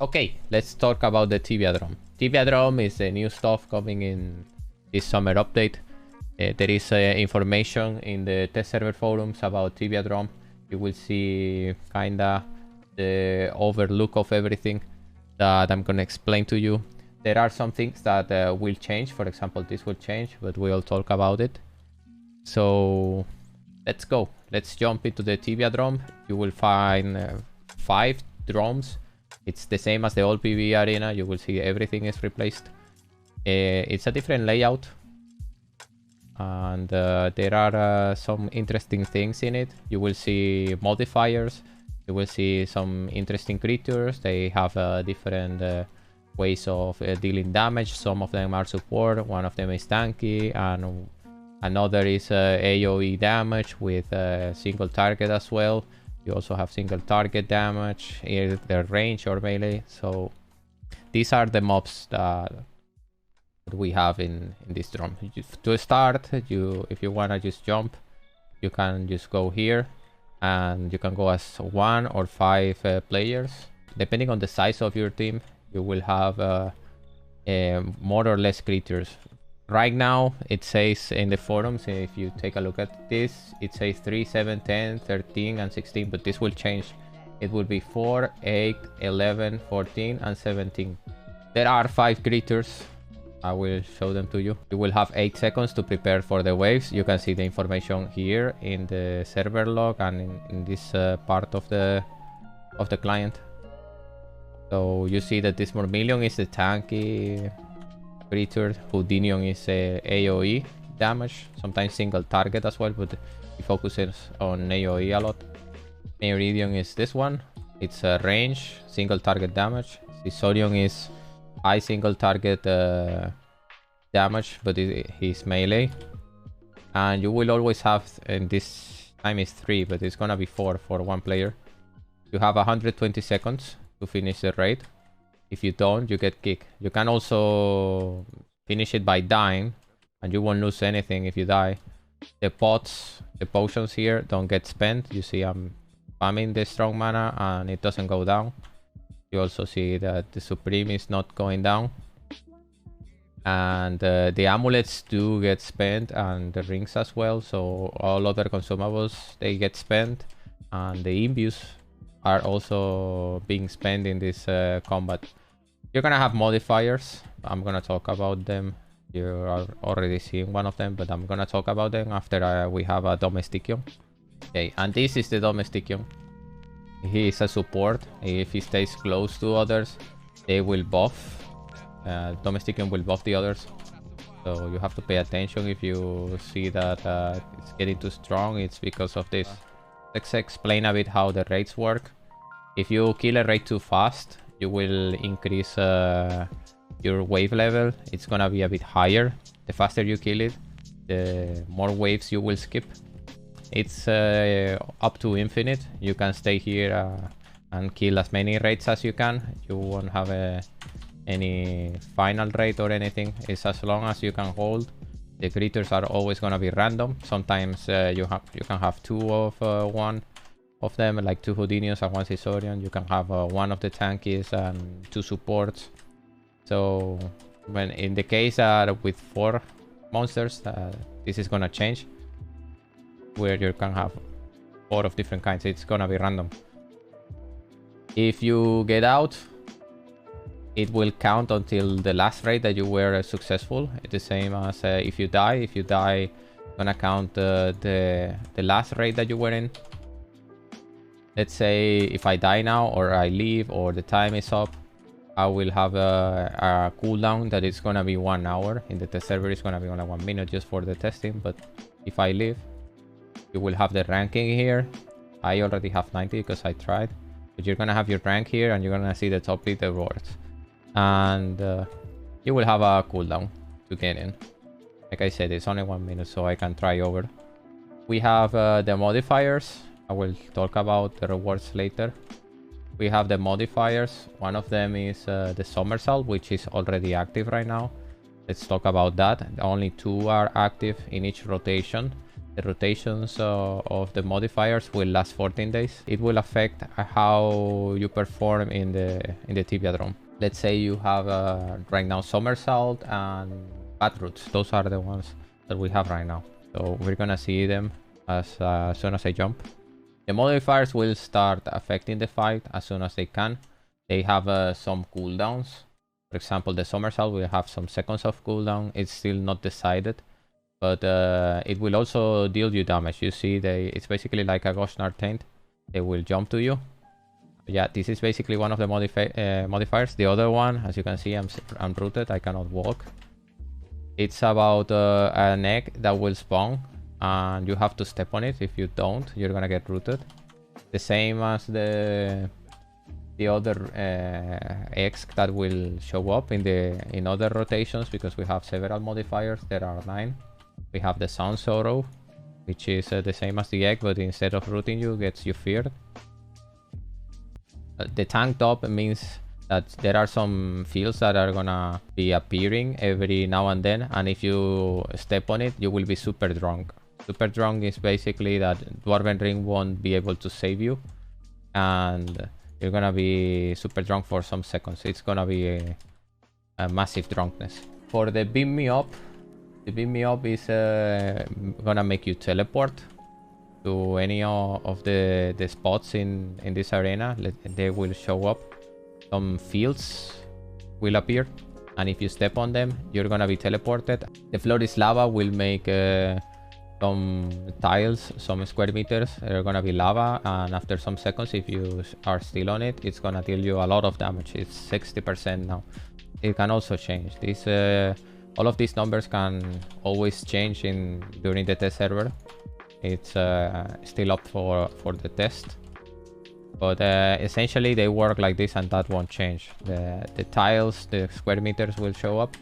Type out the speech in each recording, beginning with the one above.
Okay, let's talk about the Tibiadrome. Tibiadrome is the new stuff coming in this summer update. There is information in the test server forums about Tibiadrome. You will see kinda the overlook of everything that I'm gonna explain to you. There are some things that will change. For example, this will change, but we'll talk about it. So let's go. Let's jump into the Tibiadrome. You will find 5 dromes. It's the same as the old PvE arena. You will see everything is replaced. It's a different layout. And there are some interesting things in it. You will see modifiers. You will see some interesting creatures. They have different ways of dealing damage. Some of them are support. One of them is tanky. And another is AoE damage with single target as well. You also have single target damage, either range or melee. So these are the mobs that we have in this drone. To start, if you wanna just jump, you can just go here, and you can go as 1 or 5 players. Depending on the size of your team, you will have more or less creatures. Right now, it says in the forums, if you take a look at this, it says 3, 7, 10, 13, and 16, but this will change. It will be 4, 8, 11, 14, and 17. There are 5 creatures. I will show them to you. You will have 8 seconds to prepare for the waves. You can see the information here in the server log and in this part of the client. So you see that this Myrmidon is the tanky creature. Houdinion is AoE damage, sometimes single target as well, but he focuses on AoE a lot. Meridian is this one. It's a range, single target damage. Sisorion is high single target damage, but he's melee. And you will always have, and this time is 3, but it's gonna be 4 for 1 player. You have 120 seconds to finish the raid. If you don't, you get kicked. You can also finish it by dying, and you won't lose anything if you die. The pots, the potions here don't get spent. You see I'm spamming the strong mana and it doesn't go down. You also see that the Supreme is not going down. And the amulets do get spent, and the rings as well. So all other consumables, they get spent. And the imbues are also being spent in this combat. You're gonna have modifiers. I'm gonna talk about them. You are already seeing one of them, but I'm gonna talk about them after we have a Domesticion. Okay, and this is the Domesticion. He is a support. If he stays close to others, they will buff. Domesticion will buff the others. So you have to pay attention if you see that it's getting too strong. It's because of this. Let's explain a bit how the raids work. If you kill a raid too fast, you will increase your wave level. It's gonna be a bit higher. The faster you kill it, the more waves you will skip. It's up to infinite. You can stay here and kill as many raids as you can. You won't have any final raid or anything. It's as long as you can hold. The creatures are always gonna be random. Sometimes you can have 2 of one of them, like 2 Houdinios and 1 Sisorion. You can have 1 of the tankies and 2 supports. So when in the case with 4 monsters, this is gonna change, where you can have 4 of different kinds. It's gonna be random. If you get out, it will count until the last raid that you were successful. It's the same as if you die. If you die, it's gonna count the last raid that you were in. Let's say if I die now, or I leave, or the time is up, I will have a cooldown that is gonna be 1 hour. In the test server, it's gonna be only 1 minute just for the testing. But if I leave, you will have the ranking here. I already have 90 because I tried. But you're gonna have your rank here, and you're gonna see the top leaderboards. And you will have a cooldown to get in. Like I said, it's only 1 minute, so I can try over. We have the modifiers. I will talk about the rewards later. We have the modifiers. One of them is the somersault, which is already active right now. Let's talk about that. Only 2 are active in each rotation. the rotations of the modifiers will last 14 days. It will affect how you perform in the Tibiadrome. Let's say you have right now somersault and bat roots. Those are the ones that we have right now. So we're gonna see them as soon as I jump. The modifiers will start affecting the fight as soon as they can. They have some cooldowns. For example, the somersault will have some seconds of cooldown. It's still not decided, but it will also deal you damage. You see, it's basically like a Ghoshnar Taint. They will jump to you. Yeah, this is basically one of the modifiers. The other one, as you can see, I'm rooted. I cannot walk. It's about an egg that will spawn, and you have to step on it. If you don't, you're gonna get rooted. The same as the other eggs that will show up in other rotations, because we have several modifiers. There are 9. We have the Sound Sorrow, which is the same as the egg, but instead of rooting you, gets you feared. The tank top means that there are some fields that are gonna be appearing every now and then, and if you step on it, you will be super drunk. Super drunk is basically that Dwarven Ring won't be able to save you, and you're gonna be super drunk for some seconds. It's gonna be a massive drunkenness. For the Beam Me Up, the Beam Me Up is gonna make you teleport to any of the spots in this arena. They will show up. Some fields will appear, and if you step on them, you're gonna be teleported. The floor is lava will make some tiles, some square meters are gonna be lava, and after some seconds, if you are still on it, it's gonna deal you a lot of damage. It's 60% now. It can also change. All of these numbers can always change during the test server. It's still up for the test, but essentially they work like this, and that won't change. The tiles, the square meters will show up.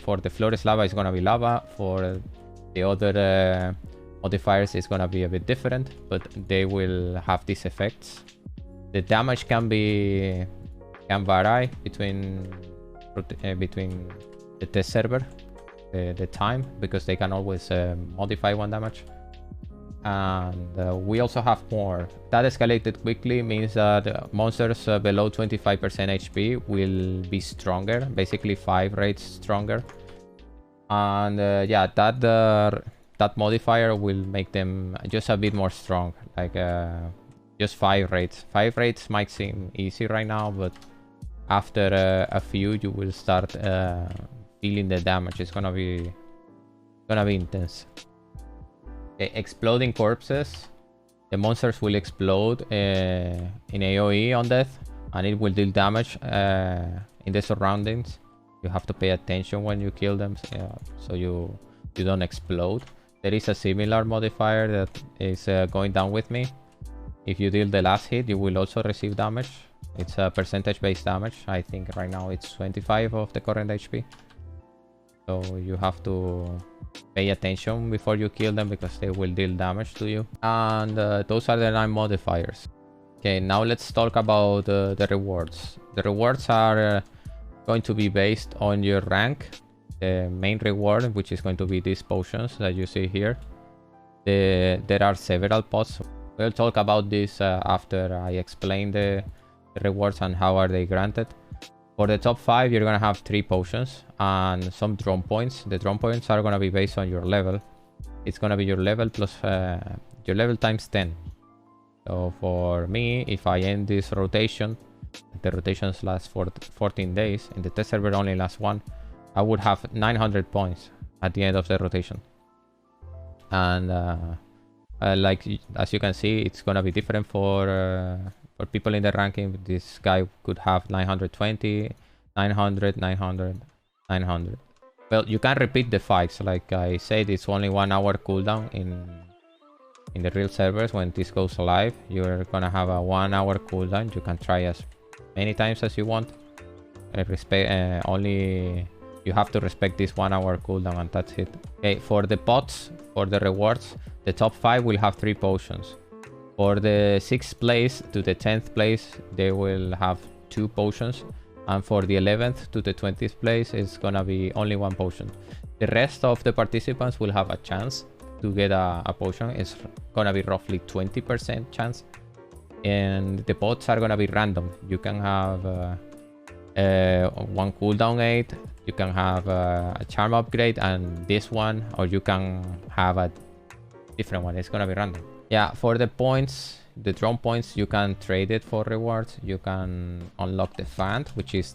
For the floor is lava, it's gonna be lava. For the other modifiers, it's gonna be a bit different, but they will have these effects. The damage can vary between the test server, the time, because they can always modify one damage. And we also have more. That escalated quickly means that monsters below 25% HP will be stronger, basically 5 rates stronger. And yeah, that modifier will make them just a bit more strong, like just 5 rates. 5 rates might seem easy right now, but after a few you will start feeling the damage. It's gonna be intense. Okay, exploding corpses. The monsters will explode in AoE on death, and it will deal damage in the surroundings. You have to pay attention when you kill them, so you don't explode. There is a similar modifier that is going down with me. If you deal the last hit, you will also receive damage. It's a percentage-based damage. I think right now it's 25 of the current HP. So you have to pay attention before you kill them, because they will deal damage to you. And those are the 9 modifiers. Okay, now let's talk about the rewards. The rewards are going to be based on your rank. The main reward, which is going to be these potions that you see here. There are several pots. We'll talk about this after I explain the rewards and how are they granted. For the top 5, you're gonna have 3 potions and some drum points. The drum points are gonna be based on your level. It's gonna be your level plus your level times 10. So for me, if I end this rotation, the rotations last for 14 days, and the test server only lasts 1, I would have 900 points at the end of the rotation. And like as you can see, it's gonna be different for people in the ranking. This guy could have 920, 900, 900, 900. Well, you can repeat the fights. Like I said, it's only 1 hour cooldown in the real servers. When this goes live, you're gonna have a 1 hour cooldown. You can try as many times as you want. Only you have to respect this 1 hour cooldown, and that's it. Okay, for the pots, for the rewards, the top 5 will have 3 potions. For the 6th place to the 10th place, they will have 2 potions. And for the 11th to the 20th place, it's gonna be only 1 potion. The rest of the participants will have a chance to get a potion is gonna be roughly 20% chance. And the pots are gonna be random. You can have one cooldown aid, you can have a charm upgrade and this one, or you can have a different one. It's gonna be random. Yeah, for the points, the drone points, you can trade it for rewards. You can unlock the fant, which is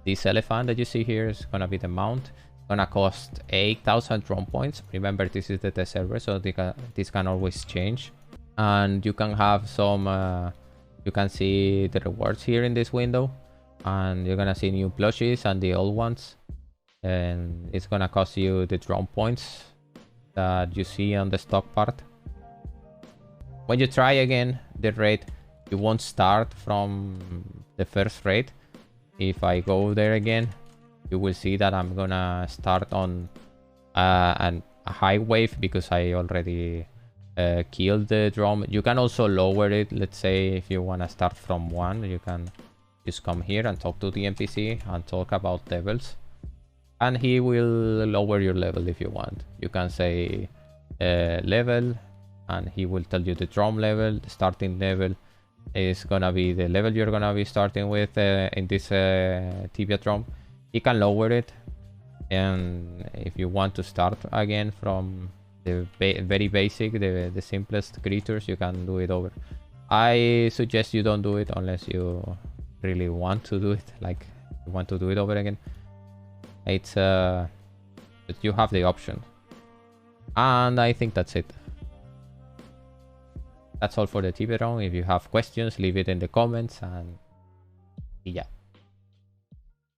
this elephant that you see here. Is gonna be the mount. Gonna cost 8,000 drone points. Remember, this is the test server, so this can always change. And you can have some you can see the rewards here in this window, and you're gonna see new plushies and the old ones, and it's gonna cost you the drone points that you see on the stock part. When you try again the raid, you won't start from the first raid. If I go there again, you will see that I'm gonna start on a high wave because I already killed the drum. You can also lower it. Let's say if you want to start from 1, you can just come here and talk to the NPC and talk about levels, and he will lower your level if you want. You can say level, and he will tell you the drum level. The starting level is gonna be the level you're gonna be starting with in this Tibiadrome. He can lower it, and if you want to start again from the very basic, the simplest creatures, you can do it over. I suggest you don't do it unless you really want to do it, like you want to do it over again. It's but you have the option. And I think that's it. That's all for the Tibiadrome. If you have questions, leave it in the comments, and yeah.